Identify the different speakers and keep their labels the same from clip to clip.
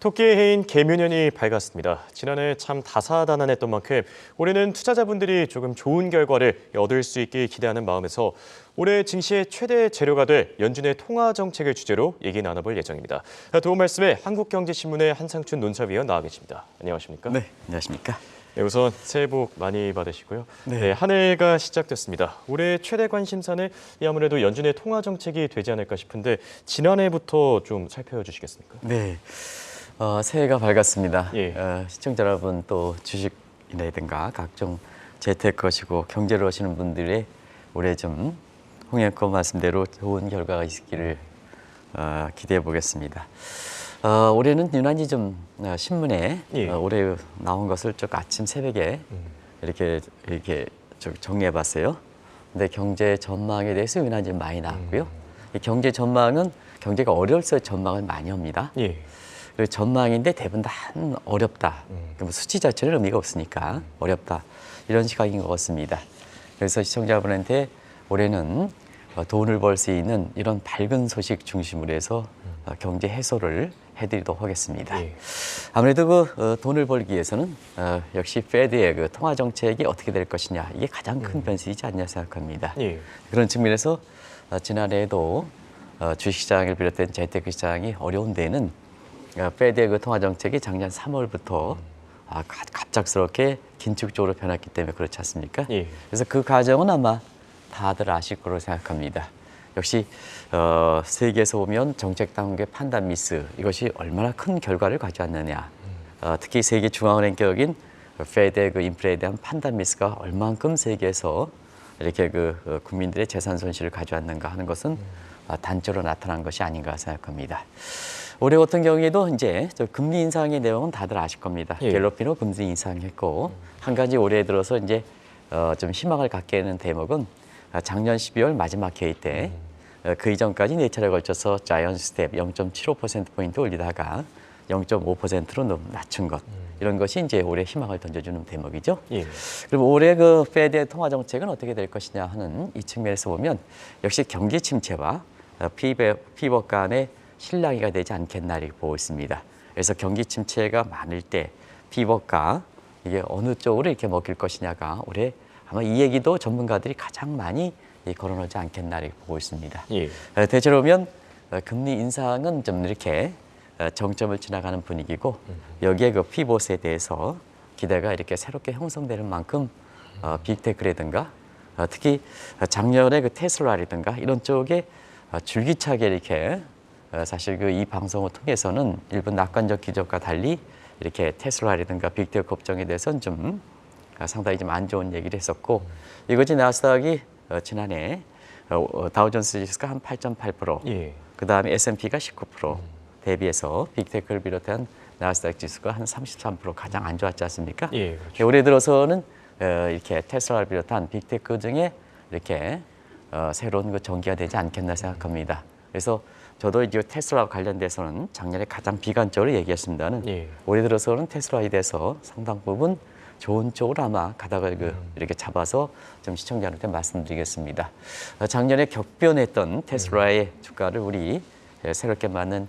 Speaker 1: 토끼의 해인 개묘년이 밝았습니다. 지난해 참 다사다난했던 만큼 올해는 투자자분들이 조금 좋은 결과를 얻을 수 있길 기대하는 마음에서 올해 증시의 최대 재료가 될 연준의 통화 정책을 주제로 얘기 나눠볼 예정입니다. 도움 말씀에 한국경제신문의 한상춘 논설위원 나와 계십니다. 안녕하십니까?
Speaker 2: 네, 안녕하십니까?
Speaker 1: 네, 우선 새해 복 많이 받으시고요. 네, 한 해가 시작됐습니다. 올해 최대 관심사는 아무래도 연준의 통화 정책이 되지 않을까 싶은데 지난해부터 좀 살펴주시겠습니까?
Speaker 2: 네, 새해가 밝았습니다.
Speaker 1: 예.
Speaker 2: 시청자 여러분 또 주식이라든가 각종 재테크 하시고 경제를 하시는 분들의 올해 좀 홍영표 말씀대로 좋은 결과가 있기를 기대해 보겠습니다. 올해는 유난히 좀 신문에
Speaker 1: 예.
Speaker 2: 올해 나온 것을 쭉 아침 새벽에 이렇게 정리해 봤어요. 근데 경제 전망에 대해서 유난히 좀 많이 나왔고요. 이 경제 전망은 경제가 어려울수록 전망을 많이 합니다.
Speaker 1: 예.
Speaker 2: 그리고 전망인데 대부분 다 어렵다. 그럼 수치 자체는 의미가 없으니까 어렵다. 이런 시각인 것 같습니다. 그래서 시청자분한테 올해는 돈을 벌 수 있는 이런 밝은 소식 중심으로 해서 경제 해소를 해드리도록 하겠습니다.
Speaker 1: 예.
Speaker 2: 아무래도 그 돈을 벌기 위해서는 역시 페드의 그 통화 정책이 어떻게 될 것이냐 이게 가장 큰 변수이지 않냐 생각합니다.
Speaker 1: 예.
Speaker 2: 그런 측면에서 지난해에도 주식시장을 비롯한 재테크 시장이 어려운 데에는 페드의 그 통화 정책이 작년 3월부터 갑작스럽게 긴축적으로 변했기 때문에 그렇지 않습니까?
Speaker 1: 예.
Speaker 2: 그래서 그 과정은 아마 다들 아실 거로 생각합니다. 역시 세계에서 보면 정책 당국의 판단 미스 이것이 얼마나 큰 결과를 가져왔느냐. 특히 세계 중앙은행 격인 페드의 그 인플레에 대한 판단 미스가 얼만큼 세계에서 이렇게 그 국민들의 재산 손실을 가져왔는가 하는 것은 단적으로 나타난 것이 아닌가 생각합니다. 올해 같은 경우에도 이제 금리 인상의 내용은 다들 아실 겁니다.
Speaker 1: 예.
Speaker 2: 갤럽핀으로 금리 인상했고 한 가지 올해 들어서 이제 좀 희망을 갖게 되는 대목은 작년 12월 마지막 회의 때 그 이전까지 4차례 걸쳐서 자이언트 스텝 0.75%포인트 올리다가 0.5%로 낮춘 것. 이런 것이 이제 올해 희망을 던져주는 대목이죠.
Speaker 1: 예.
Speaker 2: 그리고 올해 그 페드의 통화 정책은 어떻게 될 것이냐 하는 이 측면에서 보면 역시 경기 침체와 피벗 간의 실랑이가 되지 않겠나 이렇게 보고 있습니다. 그래서 경기 침체가 많을 때 피벗과 이게 어느 쪽으로 이렇게 먹힐 것이냐가 올해 아마 이 얘기도 전문가들이 가장 많이 거론하지 않겠나 이렇게 보고 있습니다.
Speaker 1: 예.
Speaker 2: 대체로 보면 금리 인상은 좀 이렇게 정점을 지나가는 분위기고 여기에 그 피벗에 대해서 기대가 이렇게 새롭게 형성되는 만큼 빅테크라든가 특히 작년에 그 테슬라라든가 이런 쪽에 줄기차게 이렇게 사실 그 이 방송을 통해서는 일부 낙관적 기적과 달리 이렇게 테슬라라든가 빅테크 업종에 대해서는 좀 상당히 좀 안 좋은 얘기를 했었고 이것이 나스닥이 지난해 다우존스 지수가 한 8.8%,
Speaker 1: 예.
Speaker 2: 그다음에 S&P가 19% 대비해서 빅테크를 비롯한 나스닥 지수가 한 33% 가장 안 좋았지 않습니까?
Speaker 1: 예, 그렇죠.
Speaker 2: 올해 들어서는 이렇게 테슬라를 비롯한 빅테크 중에 이렇게 새로운 그 전기가 되지 않겠나 생각합니다. 그래서 저도 이제 테슬라와 관련돼서는 작년에 가장 비관적으로 얘기했습니다는
Speaker 1: 예.
Speaker 2: 올해 들어서는 테슬라에 대해서 상당 부분 좋은 쪽으로 아마 가닥을 이렇게 잡아서 좀 시청자한테 말씀드리겠습니다. 작년에 격변했던 테슬라의 주가를 우리 새롭게 만든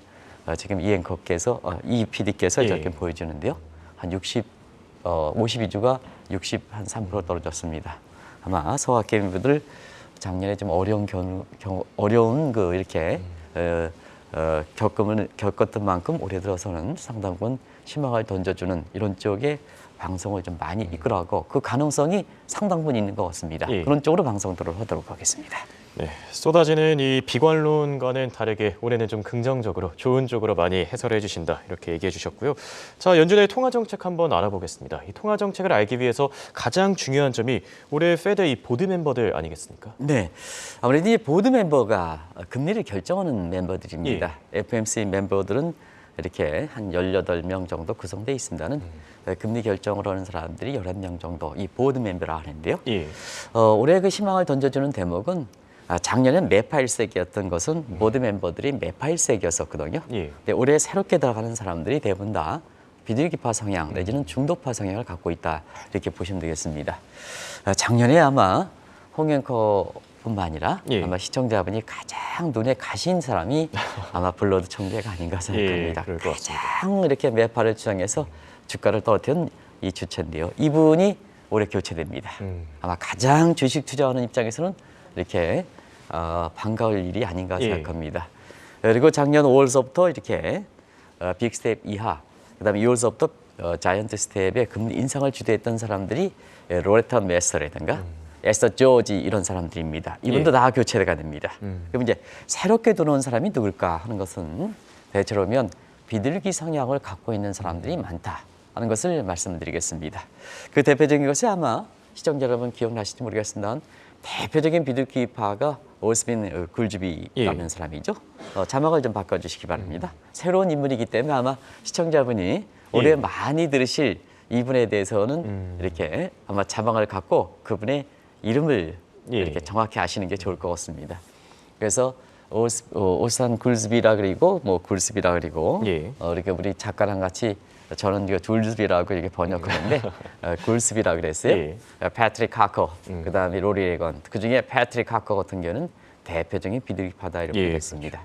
Speaker 2: 지금 이 앵커께서 이 PD께서
Speaker 1: 예.
Speaker 2: 이렇게 보여주는데요. 한 52주가 63% 떨어졌습니다. 아마 소확행분들 작년에 좀 어려운 그 이렇게 겪었던 만큼 올해 들어서는 상당 부분 희망을 던져주는 이런 쪽의 방송을 좀 많이 이끌어가고 그 가능성이 상당 부분 있는 것 같습니다.
Speaker 1: 예.
Speaker 2: 그런 쪽으로 방송들을 하도록 하겠습니다.
Speaker 1: 네, 쏟아지는 이 비관론과는 다르게 올해는 좀 긍정적으로 좋은 쪽으로 많이 해설해 주신다 이렇게 얘기해 주셨고요. 자, 연준의 통화 정책 한번 알아보겠습니다. 이 통화 정책을 알기 위해서 가장 중요한 점이 올해 페드 이 보드 멤버들 아니겠습니까?
Speaker 2: 네, 아무래도 이 보드 멤버가 금리를 결정하는 멤버들입니다. FOMC 멤버들은 이렇게 한 18명 정도 구성되어 있습니다는 금리 결정을 하는 사람들이 11명 정도 이 보드 멤버라 하는데요.
Speaker 1: 예.
Speaker 2: 올해 그 희망을 던져주는 대목은 작년엔 매파일색이었던 것은 보드 멤버들이 매파일색이었었거든요.
Speaker 1: 예.
Speaker 2: 근데 올해 새롭게 들어가는 사람들이 대부분 다 비둘기파 성향 내지는 중도파 성향을 갖고 있다 이렇게 보시면 되겠습니다. 작년에 아마 홍 앵커 뿐만 아니라
Speaker 1: 예.
Speaker 2: 아마 시청자분이 가장 눈에 가신 사람이 아마 블러드 총재가 아닌가 생각합니다.
Speaker 1: 예, 그럴 것 같습니다.
Speaker 2: 가장 이렇게 매파를 주장해서 주가를 떨어뜨린 이 주체인데요. 이분이 올해 교체됩니다. 아마 가장 주식 투자하는 입장에서는 이렇게 반가울 일이 아닌가
Speaker 1: 예.
Speaker 2: 생각합니다. 그리고 작년 5월서부터 이렇게 빅스텝 이하, 그다음에 2월서부터 자이언트 스텝의 금리 인상을 주도했던 사람들이 로레타 메서라든가 에스터 조지 이런 사람들입니다. 이분도
Speaker 1: 예.
Speaker 2: 다 교체가 됩니다. 그럼 이제 새롭게 들어온 사람이 누굴까 하는 것은 대체로 보면 비둘기 성향을 갖고 있는 사람들이 많다 하는 것을 말씀드리겠습니다. 그 대표적인 것이 아마 시청자 여러분 기억나실지 모르겠습니다. 대표적인 비둘기파가 오스빈 굴즈비라는
Speaker 1: 예.
Speaker 2: 사람이죠. 자막을 좀 바꿔주시기 바랍니다. 새로운 인물이기 때문에 아마 시청자분이 올해
Speaker 1: 예.
Speaker 2: 많이 들으실 이분에 대해서는 이렇게 아마 자막을 갖고 그분의 이름을
Speaker 1: 예.
Speaker 2: 이렇게 정확히 아시는 게 좋을 것 같습니다. 그래서 오스탄 굴즈비라 그리고 뭐 굴즈비라 그리고
Speaker 1: 예.
Speaker 2: 이렇게 우리 작가랑 같이 저는 이거 줄즈비라고 이렇게 번역하는데 굴즈비라 그랬어요.
Speaker 1: 예.
Speaker 2: 패트릭 카커, 그다음에 로리 레건. 그 중에 패트릭 카커 같은 경우는 대표적인 비둘기파다 이렇게
Speaker 1: 예,
Speaker 2: 되겠습니다.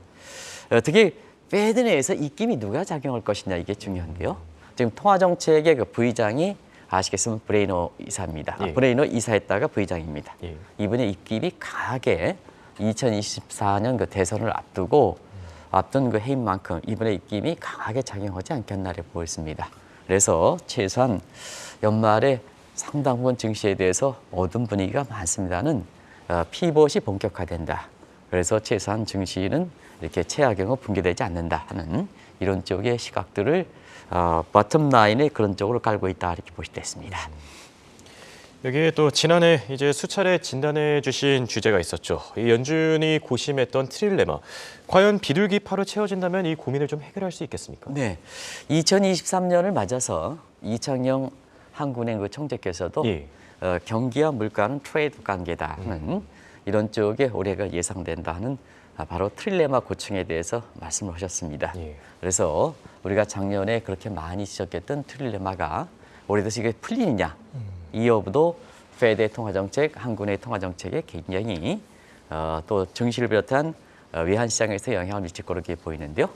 Speaker 2: 특히 페드 내에서 입김이 누가 작용할 것이냐 이게 중요한데요. 지금 통화정책의 그 부의장이 아시겠으면 브레이너 이사입니다.
Speaker 1: 예.
Speaker 2: 브레이너 이사했다가 부의장입니다.
Speaker 1: 예.
Speaker 2: 이분의 입김이 강하게 2024년 그 대선을 앞둔 그 해임만큼 이분의 입김이 강하게 작용하지 않겠나 보였습니다. 그래서 최소한 연말에 상당 부분 증시에 대해서 어두운 분위기가 많습니다는 피벗이 본격화된다. 그래서 최소한 증시는 이렇게 최악경우 붕괴되지 않는다 하는 이런 쪽의 시각들을 버텀 라인에 그런 쪽으로 깔고 있다 이렇게 보실 수 있습니다.
Speaker 1: 여기에 또 지난해 이제 수차례 진단해 주신 주제가 있었죠. 이 연준이 고심했던 트릴레마. 과연 비둘기파로 채워진다면 이 고민을 좀 해결할 수 있겠습니까?
Speaker 2: 네, 2023년을 맞아서 이창용 한국은행 그 총재께서도
Speaker 1: 예.
Speaker 2: 경기와 물가는 트레이드 관계다 하는 이런 쪽에 올해가 예상된다 하는 바로 트릴레마 고충에 대해서 말씀을 하셨습니다.
Speaker 1: 예.
Speaker 2: 그래서 우리가 작년에 그렇게 많이 지적했던 트릴레마가 올해도 이게 풀리느냐 이 여부도 페드의 통화정책, 한국은행의 통화정책에 굉장히 또 증시를 비롯한 외환시장에서 영향을 미칠 거로 보이는데요.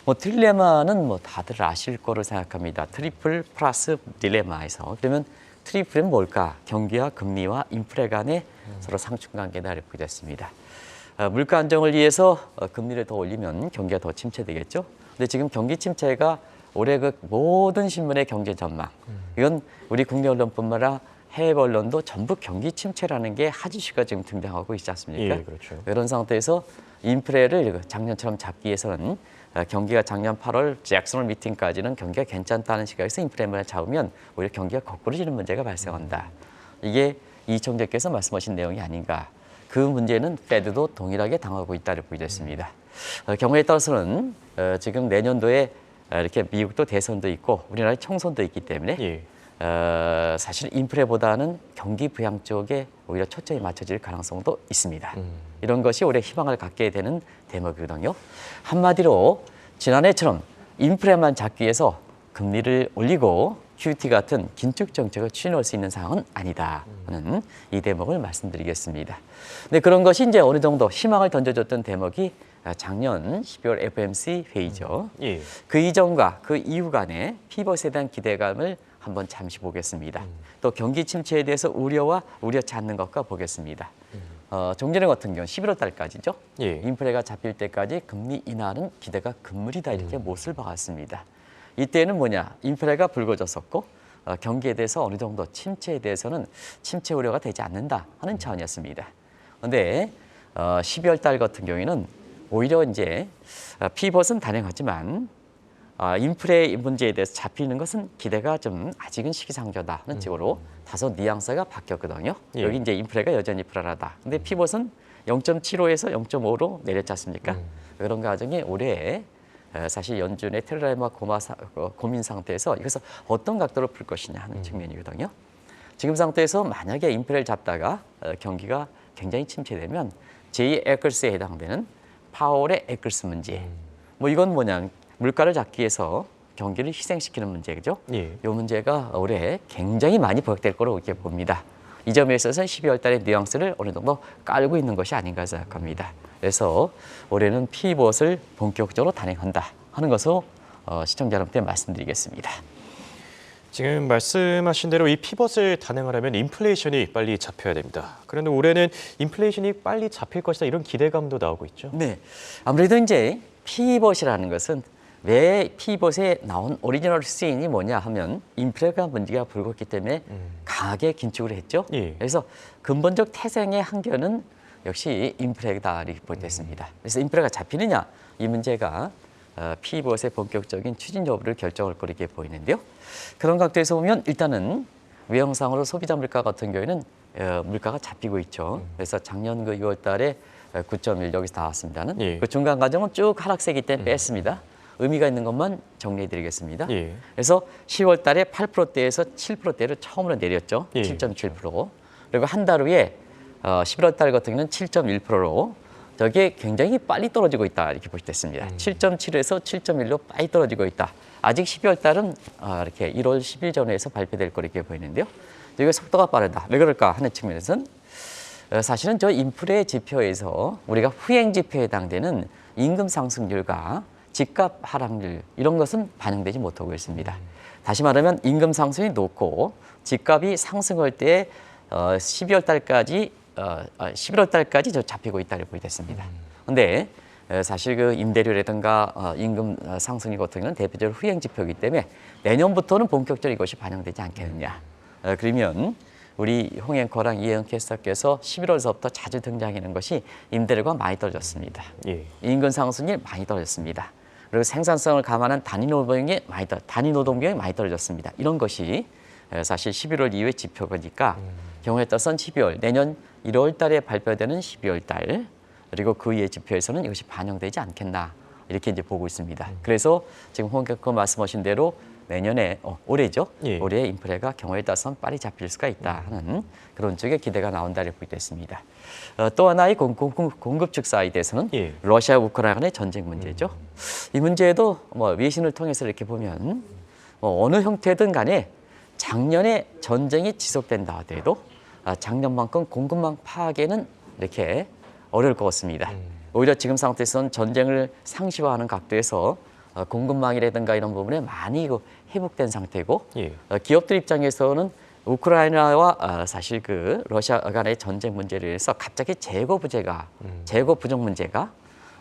Speaker 2: 뭐 트릴레마는 뭐 다들 아실 거로 생각합니다. 트리플 플러스 딜레마에서 그러면 트리플은 뭘까? 경기와 금리와 인플레 간의 서로 상충관계다 이렇게 됐습니다. 물가 안정을 위해서 금리를 더 올리면 경기가 더 침체되겠죠. 근데 지금 경기 침체가 올해 그 모든 신문의 경제 전망 이건 우리 국내 언론뿐만 아니라 해외 언론도 전부 경기 침체라는 게 하지슈가 지금 등장하고 있지 않습니까?
Speaker 1: 예, 그렇죠.
Speaker 2: 이런 상태에서 인플레를 작년처럼 잡기 위해서는 경기가 작년 8월 잭슨홀 미팅까지는 경기가 괜찮다는 시각에서 인플레만 잡으면 오히려 경기가 거꾸로지는 문제가 발생한다. 이게 이 총재께서 말씀하신 내용이 아닌가. 그 문제는 페드도 동일하게 당하고 있다고 보여졌습니다. 경우에 따라서는 지금 내년도에 이렇게 미국도 대선도 있고 우리나라에 총선도 있기 때문에
Speaker 1: 예.
Speaker 2: 사실 인플레보다는 경기 부양 쪽에 오히려 초점이 맞춰질 가능성도 있습니다. 이런 것이 올해 희망을 갖게 되는 대목이거든요. 한마디로 지난해처럼 인플레만 잡기 위해서 금리를 올리고 QT 같은 긴축 정책을 추진할 수 있는 상황은 아니다 하는 이 대목을 말씀드리겠습니다. 근데 그런 것이 이제 어느 정도 희망을 던져줬던 대목이 작년 12월 FOMC 회의죠.
Speaker 1: 예.
Speaker 2: 그 이전과 그 이후 간의 피벗에 대한 기대감을 한번 잠시 보겠습니다. 또 경기 침체에 대해서 우려와 우려치 않는 것과 보겠습니다. 종전에 같은 경우 11월 달까지죠.
Speaker 1: 예.
Speaker 2: 인플레가 잡힐 때까지 금리 인하는 기대가 금물이다 이렇게 못을 박았습니다. 이때는 뭐냐? 인플레가 불거졌었고 경기에 대해서 어느 정도 침체에 대해서는 침체 우려가 되지 않는다 하는 차원이었습니다. 그런데 12월 달 같은 경우에는 오히려 이제 피벗은 단행하지만 인플레 문제에 대해서 잡히는 것은 기대가 좀 아직은 시기상조다 하는 쪽으로 다소 뉘앙스가 바뀌었거든요.
Speaker 1: 예.
Speaker 2: 여기 이제 인플레가 여전히 불안하다. 근데 피벗은 0.75에서 0.5로 내렸지 않습니까? 그런 과정이 올해 사실 연준의 트릴레마 고민 상태에서 이것을 어떤 각도로 풀 것이냐 하는 측면이거든요. 지금 상태에서 만약에 인플레를 잡다가 경기가 굉장히 침체되면 제2 에클스에 해당되는 파월의 에클스 문제. 뭐 이건 뭐냐? 물가를 잡기 위해서 경기를 희생시키는 문제죠.
Speaker 1: 예.
Speaker 2: 이 문제가 올해 굉장히 많이 부각될 거로 이렇게 봅니다. 이 점에 있어서 12월 달에 뉘앙스를 어느 정도 깔고 있는 것이 아닌가 생각합니다. 그래서 올해는 피벗을 본격적으로 단행한다 하는 것으로 시청자 여러분께 말씀드리겠습니다.
Speaker 1: 지금 말씀하신 대로 이 피벗을 단행하려면 인플레이션이 빨리 잡혀야 됩니다. 그런데 올해는 인플레이션이 빨리 잡힐 것이다 이런 기대감도 나오고 있죠.
Speaker 2: 네, 아무래도 이제 피벗이라는 것은 왜 피벗에 나온 오리지널 시인이 뭐냐 하면 인플레가 문제가 불었기 때문에 강하게 긴축을 했죠.
Speaker 1: 예.
Speaker 2: 그래서 근본적 태생의 한계는 역시 인플레다 이렇게 보겠습니다. 그래서 인플레가 잡히느냐 이 문제가 피벗의 본격적인 추진 여부를 결정할 거리게 보이는데요. 그런 각도에서 보면 일단은 외형상으로 소비자 물가 같은 경우에는 물가가 잡히고 있죠. 그래서 작년 그 6월 달에 9.1 여기서 나왔습니다는
Speaker 1: 예.
Speaker 2: 그 중간 과정은 쭉 하락세기 때문에 뺐습니다. 의미가 있는 것만 정리해드리겠습니다.
Speaker 1: 예.
Speaker 2: 그래서 10월 달에 8%대에서 7%대로 처음으로 내렸죠.
Speaker 1: 예.
Speaker 2: 7.7%. 그리고 한 달 후에 11월 달 같은 경우는 7.1%로 저게 굉장히 빨리 떨어지고 있다 이렇게 보시됐습니다. 7.7에서 7.1로 빨리 떨어지고 있다. 아직 12월 달은 이렇게 1월 10일 전후에서 발표될 거로 이렇게 보이는데요. 이게 속도가 빠르다. 왜 그럴까 하는 측면에서는 사실은 저 인플레 지표에서 우리가 후행 지표에 해당되는 임금 상승률과 집값 하락률 이런 것은 반영되지 못하고 있습니다. 다시 말하면 임금 상승이 높고 집값이 상승할 때 11월 달까지 저 잡히고 있다고 보이됐습니다. 그런데 사실 그 임대료라든가 임금 상승이 같은 경우는 대표적으로 후행 지표이기 때문에 내년부터는 본격적으로 이것이 반영되지 않겠느냐. 그러면 우리 홍앵커랑 이혜영 캐스터께서 11월서부터 자주 등장하는 것이 임대료가 많이 떨어졌습니다.
Speaker 1: 예.
Speaker 2: 임금 상승이 많이 떨어졌습니다. 그리고 생산성을 감안한 단위 노동비용이 많이 떨어졌습니다. 이런 것이 사실 11월 이후의 지표니까 경우에 따라서는 12월, 내년 1월 달에 발표되는 12월 달, 그리고 그 이후의 지표에서는 이것이 반영되지 않겠나 이렇게 이제 보고 있습니다. 그래서 지금 홍앵커 말씀하신 대로 내년에 올해죠.
Speaker 1: 예.
Speaker 2: 올해 인플레가 경우에 따라서는 빨리 잡힐 수가 있다 하는 그런 쪽의 기대가 나온다고 보게 됐습니다. 또 하나의 공급 측 사이드에서는
Speaker 1: 예.
Speaker 2: 러시아 우크라이나 간의 전쟁 문제죠. 이 문제도 외신을 통해서 이렇게 보면 어느 형태든 간에 작년에 전쟁이 지속된다 하더라도 작년만큼 공급망 파악에는 이렇게 어려울 것 같습니다. 오히려 지금 상태에서는 전쟁을 상시화하는 각도에서 공급망이라든가 이런 부분에 많이 회복된 상태고
Speaker 1: 예.
Speaker 2: 기업들 입장에서는 우크라이나와 사실 그 러시아 간의 전쟁 문제를 해서 갑자기 재고 부족 문제가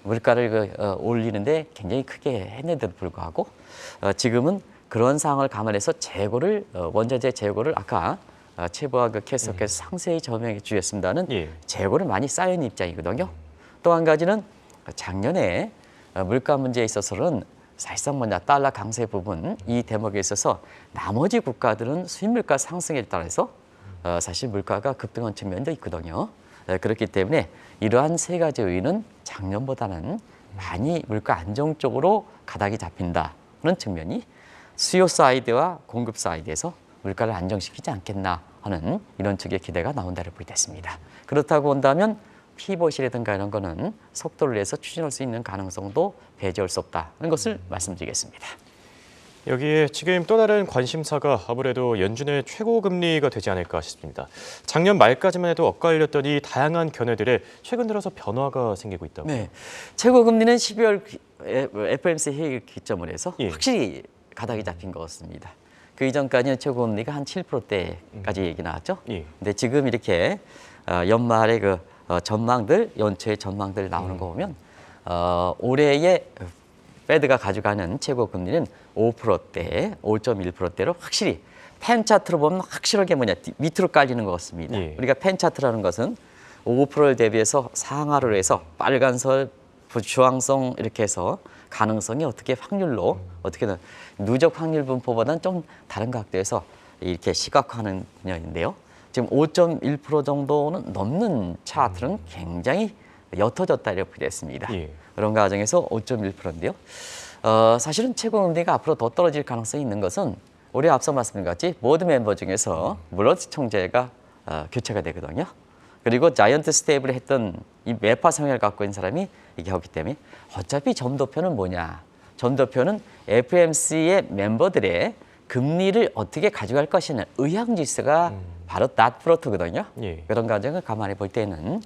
Speaker 2: 물가를 올리는데 굉장히 크게 했는데도 불구하고 지금은 그런 상황을 감안해서 원자재 재고를 아까 최부하 캐스터께서 상세히 설명해 주셨습니다는
Speaker 1: 예.
Speaker 2: 재고를 많이 쌓여있는 입장이거든요. 또 한 가지는 작년에 물가 문제에 있어서는 사실상 달러 강세 부분 이 대목에 있어서 나머지 국가들은 수입 물가 상승에 따라서 사실 물가가 급등한 측면도 있거든요. 그렇기 때문에 이러한 세 가지 요인은 작년보다는 많이 물가 안정 쪽으로 가닥이 잡힌다는 측면이 수요 사이드와 공급 사이드에서 물가를 안정시키지 않겠나 하는 이런 측의 기대가 나온다고 보겠습니다. 그렇다고 본다면 피벗이라든가 이런 거는 속도를 내서 추진할 수 있는 가능성도 배제할 수 없다는 것을 말씀드리겠습니다.
Speaker 1: 여기에 지금 또 다른 관심사가 아무래도 연준의 최고금리가 되지 않을까 싶습니다. 작년 말까지만 해도 엇갈렸던 이 다양한 견해들에 최근 들어서 변화가 생기고 있다고요.
Speaker 2: 네, 최고금리는 12월 FOMC 회의 기점을 해서
Speaker 1: 예.
Speaker 2: 확실히 가닥이 잡힌 것 같습니다. 그 이전까지는 최고금리가 한 7%대까지 얘기 나왔죠.
Speaker 1: 예.
Speaker 2: 근데 지금 이렇게 연말에 연초의 전망들 나오는 거 보면 올해의 페드가 가져가는 최고금리는 5%대, 5.1%대로 확실히 펜 차트로 보면 확실하게 밑으로 깔리는 것 같습니다.
Speaker 1: 예.
Speaker 2: 우리가 펜 차트라는 것은 5%를 대비해서 상하로 해서 빨간선, 주황성 이렇게 해서 가능성이 어떻게 확률로 어떻게든 누적 확률 분포보다는 좀 다른 각도에서 이렇게 시각화하는 분야인데요. 지금 5.1% 정도는 넘는 차트는 굉장히 옅어졌다 이렇게 됐습니다.
Speaker 1: 예.
Speaker 2: 그런 과정에서 5.1%인데요. 사실은 최고금리가 앞으로 더 떨어질 가능성이 있는 것은 우리 앞서 말씀드린 같이 보드 멤버 중에서 물러스 총재가 교체가 되거든요. 그리고 자이언트 스테이블을 했던 이 매파 성향을 갖고 있는 사람이 얘기하기 때문에 어차피 점도표는 뭐냐. 점도표는 FOMC의 멤버들의 금리를 어떻게 가져갈 것이냐는 의향지수가 바로 닷 플로트거든요.
Speaker 1: 예.
Speaker 2: 그런 과정을 감안해 볼 때는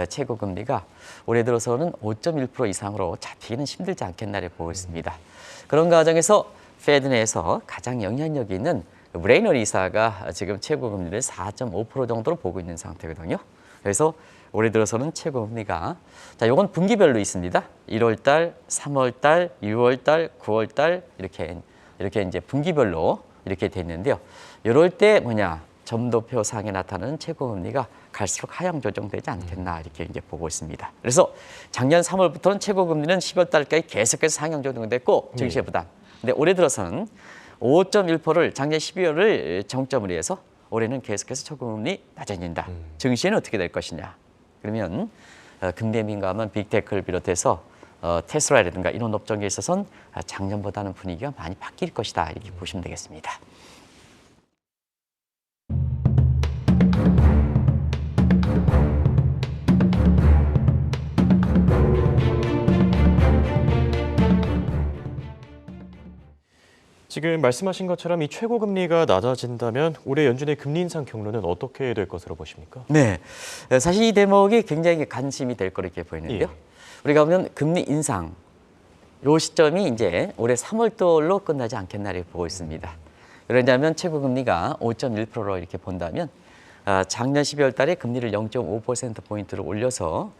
Speaker 2: 최고 금리가 올해 들어서는 5.1% 이상으로 잡히기는 힘들지 않겠나를 보고 있습니다. 그런 과정에서 페드 내에서 가장 영향력 있는 브레이너 이사가 지금 최고 금리를 4.5% 정도로 보고 있는 상태거든요. 그래서 올해 들어서는 최고 금리가 자, 요건 분기별로 있습니다. 1월 달, 3월 달, 6월 달, 9월 달 이렇게 이제 분기별로 이렇게 돼 있는데요. 이럴 때 뭐냐? 점도표 상에 나타나는 최고 금리가 갈수록 하향 조정되지 않겠나 이렇게 이제 보고 있습니다. 그래서 작년 3월부터는 최고 금리는 10월 달까지 계속해서 상향 조정됐고 증시의 부담. 근데 올해 들어서는 5.1%를 작년 12월을 정점으로 해서 올해는 계속해서 최고 금리 낮아진다. 증시는 어떻게 될 것이냐? 그러면 금리에 민감한 빅테크를 비롯해서 테슬라라든가 이런 업종에 있어서는 작년보다는 분위기가 많이 바뀔 것이다 이렇게 보시면 되겠습니다.
Speaker 1: 지금 말씀하신 것처럼 이 최고 금리가 낮아진다면 올해 연준의 금리 인상 경로는 어떻게 될 것으로 보십니까?
Speaker 2: 네, 사실 이 대목이 굉장히 관심이 될 거로 이렇게 보이는데요.
Speaker 1: 예.
Speaker 2: 우리가 보면 금리 인상 요 시점이 이제 올해 3월 달로 끝나지 않겠나를 보고 있습니다. 그러냐면 최고 금리가 5.1%로 이렇게 본다면 작년 12월 달에 금리를 0.5% 포인트를 올려서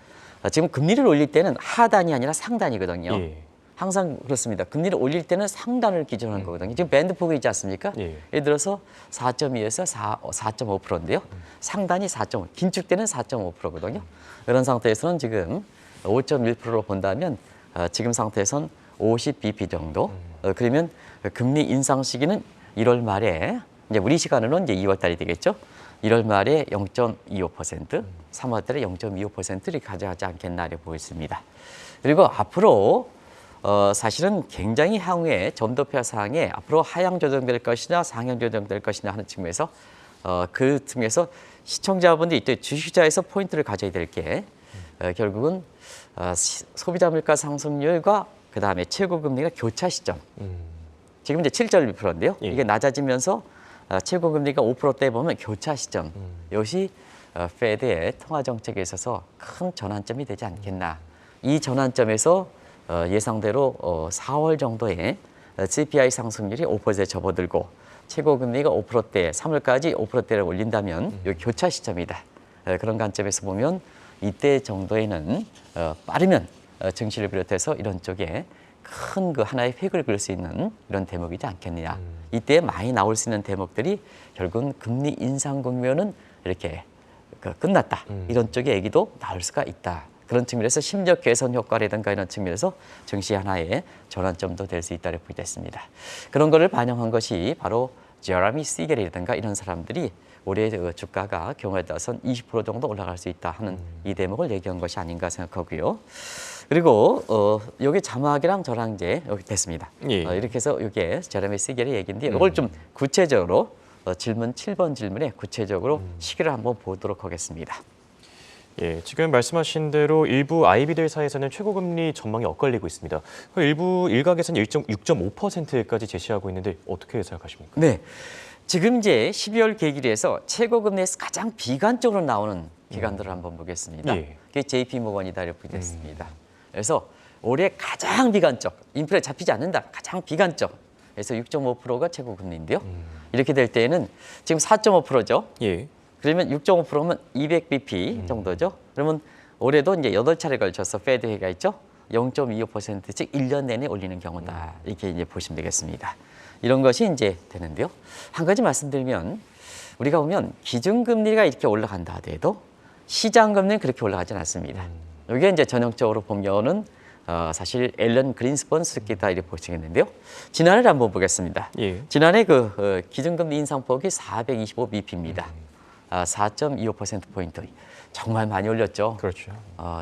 Speaker 2: 지금 금리를 올릴 때는 하단이 아니라 상단이거든요.
Speaker 1: 예.
Speaker 2: 항상 그렇습니다. 금리를 올릴 때는 상단을 기준으로 한 거거든요. 지금 밴드 폭이 있지 않습니까?
Speaker 1: 예.
Speaker 2: 예를 들어서 4.2에서 4.5%인데요. 상단이 4.5, 긴축되는 4.5%거든요. 이런 상태에서는 지금 5.1%로 본다면 지금 상태에선 50bp 정도. 그러면 금리 인상 시기는 1월 말에 이제 우리 시간으로는 이제 2월 달이 되겠죠. 1월 말에 0.25%, 3월 달에 0.25%를 가져가지 않겠나를 보고 있습니다. 그리고 앞으로 사실은 굉장히 향후에 점도표 사항에 앞으로 하향 조정될 것이냐 상향 조정될 것이냐 하는 측면에서 그 측면에서 시청자분들이 또 주식자에서 포인트를 가져야 될 게 결국은 소비자 물가 상승률과 그 다음에 최고 금리가 교차 시점. 지금 이제 7.1%인데요.
Speaker 1: 예.
Speaker 2: 이게 낮아지면서 최고 금리가 5%대 보면 교차 시점. 이것이 페드의 통화 정책에 있어서 큰 전환점이 되지 않겠나. 이 전환점에서 예상대로 4월 정도에 CPI 상승률이 5%에 접어들고 최고 금리가 5%대, 3월까지 5%대를 올린다면 이 교차 시점이다. 그런 관점에서 보면 이때 정도에는 빠르면 증시를 비롯해서 이런 쪽에 큰 그 하나의 획을 그을 수 있는 이런 대목이지 않겠느냐. 이때 많이 나올 수 있는 대목들이 결국은 금리 인상 국면은 이렇게 끝났다. 이런 쪽의 얘기도 나올 수가 있다. 그런 측면에서 심리적 개선 효과라든가 이런 측면에서 증시 하나의 전환점도 될 수 있다고 보겠습니다. 그런 거를 반영한 것이 바로 제러미 시겔이라든가 이런 사람들이 올해 주가가 경우에 따라서는 20% 정도 올라갈 수 있다 하는 이 대목을 얘기한 것이 아닌가 생각하고요. 그리고 여기 자막이랑 저랑 이제 여기 됐습니다.
Speaker 1: 예.
Speaker 2: 이렇게 해서 이게 제러미 시겔의 얘기인데 이걸 좀 구체적으로 질문 7번 질문에 구체적으로 시기를 한번 보도록 하겠습니다.
Speaker 1: 예, 지금 말씀하신 대로 일부 IB들 사이에서는 최고금리 전망이 엇갈리고 있습니다. 일부 일각에서는 6.5%까지 제시하고 있는데 어떻게 생각하십니까?
Speaker 2: 네, 지금 이제 12월 계기에서 최고금리에서 가장 비관적으로 나오는 기관들을 한번 보겠습니다.
Speaker 1: 예.
Speaker 2: 그게 JP 모건이다 이렇게 됐습니다. 그래서 올해 가장 비관적, 인플레 잡히지 않는다, 가장 비관적. 그래서 6.5%가 최고금리인데요. 이렇게 될 때에는 지금 4.5%죠.
Speaker 1: 예.
Speaker 2: 그러면 6.5%면 200bp 정도죠. 그러면 올해도 이제 8차례 걸쳐서 페드 회의가 있죠. 0.25%씩 1년 내내 올리는 경우다. 이렇게 이제 보시면 되겠습니다. 이런 것이 이제 되는데요. 한 가지 말씀드리면 우리가 보면 기준금리가 이렇게 올라간다 하더라도 시장금리는 그렇게 올라가진 않습니다. 이게 이제 전형적으로 보면은 사실 앨런 그린스펀 수석기다 이렇게 보시겠는데요. 지난해를 한번 보겠습니다.
Speaker 1: 예.
Speaker 2: 지난해 그 기준금리 인상폭이 425bp입니다. 4.25%포인트. 정말 많이 올렸죠.
Speaker 1: 그렇죠.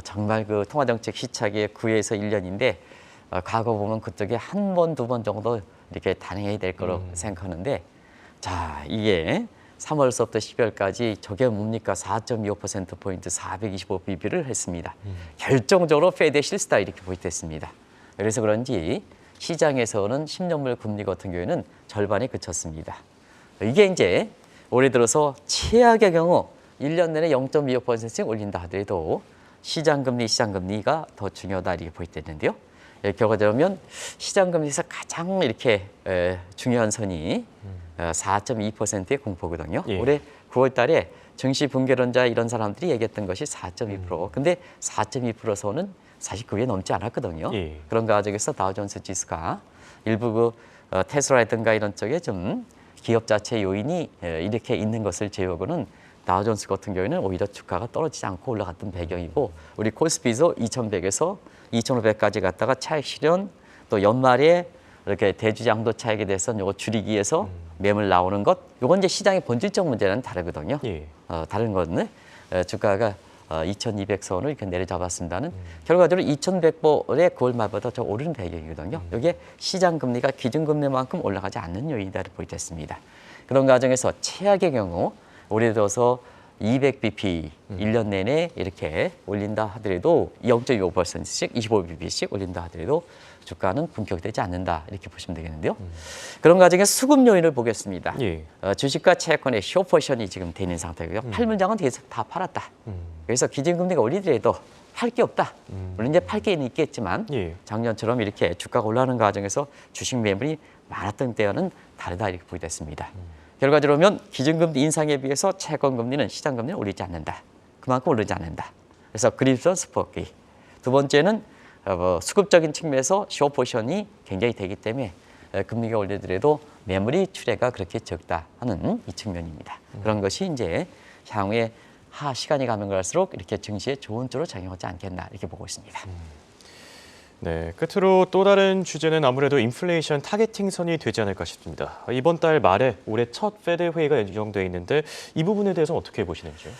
Speaker 2: 정말 그 통화정책 시착의 9에서 1년인데 과거 보면 그쪽에 한 번, 두 번 정도 이렇게 단행이 될 거로 생각하는데 자, 이게 3월서부터 12월까지 저게 뭡니까? 4.25%포인트 425bp를 했습니다. 결정적으로 페드의 실수다 이렇게 보이됐습니다. 그래서 그런지 시장에서는 10년물 금리 같은 경우에는 절반에 그쳤습니다. 이게 이제 올해 들어서 최악의 경우 1년 내내 0.25%씩 올린다 하더라도 시장금리가 더 중요하다 이렇게 보여지는데요. 결과적으로 시장금리에서 가장 이렇게 중요한 선이 4.2%의 공포거든요.
Speaker 1: 예.
Speaker 2: 올해 9월 달에 증시 붕괴론자 이런 사람들이 얘기했던 것이 4.2%. 근데 4.2%선은 사실 그 위에 넘지 않았거든요.
Speaker 1: 예.
Speaker 2: 그런 과정에서 다우존스 지수가 일부 테슬라라든가 이런 쪽에 좀 기업 자체 요인이 이렇게 있는 것을 제외하고는 다우존스 같은 경우에는 오히려 주가가 떨어지지 않고 올라갔던 배경이고 우리 코스피도 2100에서 2500까지 갔다가 차익 실현 또 연말에 이렇게 대주장도 차익에 대해서 요거 줄이기 위해서 매물 나오는 것 요건 이제 시장의 본질적 문제는 다르거든요.
Speaker 1: 예.
Speaker 2: 다른 거는 주가가 2200선을 이렇게 내려잡았습니다는 결과적으로 2100번의 9월 말보다 더 오르는 배경이거든요. 여기에 시장 금리가 기준 금리만큼 올라가지 않는 요인이다 보이겠습니다. 그런 과정에서 최악의 경우 올해 들어서 200bp 1년 내내 이렇게 올린다 하더라도 0.25%씩 25bp씩 올린다 하더라도 주가는 분격되지 않는다 이렇게 보시면 되겠는데요. 그런 과정에 수급 요인을 보겠습니다.
Speaker 1: 예.
Speaker 2: 주식과 채권의 숏포션이 지금 되는 상태고요. 팔문장은 계속 다 팔았다. 그래서 기준금리가 올리더라도 팔 게 없다. 물론 이제 팔 게 있겠지만
Speaker 1: 예.
Speaker 2: 작년처럼 이렇게 주가가 올라가는 과정에서 주식 매물이 많았던 때와는 다르다 이렇게 보이겠습니다. 결과적으로 보면 기준금리 인상에 비해서 채권금리는 시장금리는 오르지 않는다. 그만큼 오르지 않는다. 그래서 그립선 스포키. 두 번째는 수급적인 측면에서 숏포션이 굉장히 되기 때문에 금리가 올리더라도 매물이 출회가 그렇게 적다 하는 이 측면입니다. 그런 것이 이제 향후에 시간이 가면 갈수록 이렇게 증시에 좋은 쪽으로 작용하지 않겠나 이렇게 보고 있습니다.
Speaker 1: 네, 끝으로 또 다른 주제는 아무래도 인플레이션 타겟팅선이 되지 않을까 싶습니다. 이번 달 말에 올해 첫 페드 회의가 예정돼 있는데 이 부분에 대해서 어떻게 보시는지요?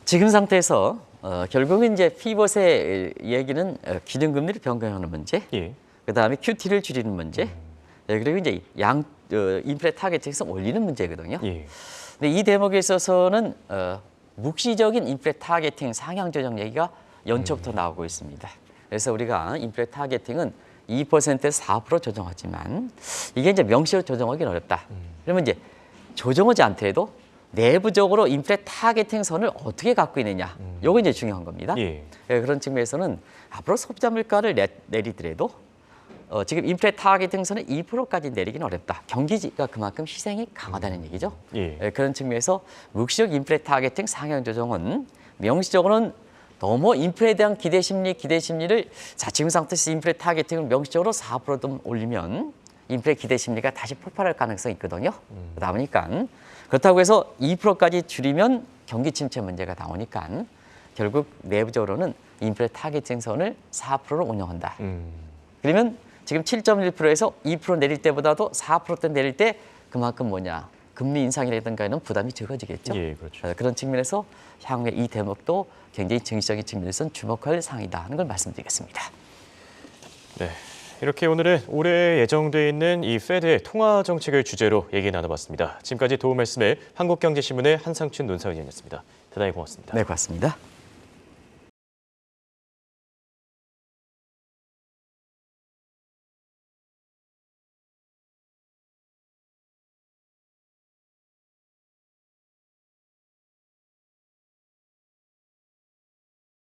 Speaker 2: 지금 상태에서 결국은 이제 피벗의 얘기는 기준금리를 변경하는 문제,
Speaker 1: 예.
Speaker 2: 그다음에 QT를 줄이는 문제, 그리고 이제 인플레 타겟팅선 올리는 문제거든요.
Speaker 1: 예.
Speaker 2: 근데 이 대목에 있어서는 묵시적인 인플레 타겟팅 상향 조정 얘기가 연초부터 나오고 있습니다. 그래서 우리가 인플레 타겟팅은 2%에서 4% 조정하지만 이게 이제 명시로 조정하기는 어렵다. 그러면 이제 조정하지 않더라도 내부적으로 인플레 타겟팅 선을 어떻게 갖고 있느냐. 요거 이제 중요한 겁니다.
Speaker 1: 예.
Speaker 2: 그런 측면에서는 앞으로 소비자 물가를 내리더라도 지금 인플레 타겟팅 선을 2%까지 내리기는 어렵다. 경기가 그만큼 희생이 강하다는 얘기죠.
Speaker 1: 예.
Speaker 2: 그런 측면에서 묵시적 인플레 타겟팅 상향 조정은 명시적으로는 너무 인플레에 대한 기대 심리를 지금 상태에서 인플레 타겟팅을 명시적으로 4% 좀 올리면 인플레 기대 심리가 다시 폭발할 가능성이 있거든요. 그러다 보니까 그렇다고 해서 2%까지 줄이면 경기 침체 문제가 나오니까 결국 내부적으로는 인플레 타겟팅 선을 4%로 운영한다. 그러면 지금 7.1%에서 2% 내릴 때보다도 4%대 내릴 때 그만큼 금리 인상이라든가는 부담이 적어지겠죠.
Speaker 1: 예, 그렇죠.
Speaker 2: 그런 측면에서 향후에 이 대목도 굉장히 증시적인 측면에서는 주목할 사항이다 하는 걸 말씀드리겠습니다.
Speaker 1: 네, 이렇게 오늘은 올해 예정돼 있는 이 페드의 통화 정책을 주제로 얘기 나눠봤습니다. 지금까지 도움 말씀에 한국경제신문의 한상춘 논사위원이었습니다. 대단히 고맙습니다.
Speaker 2: 네, 고맙습니다.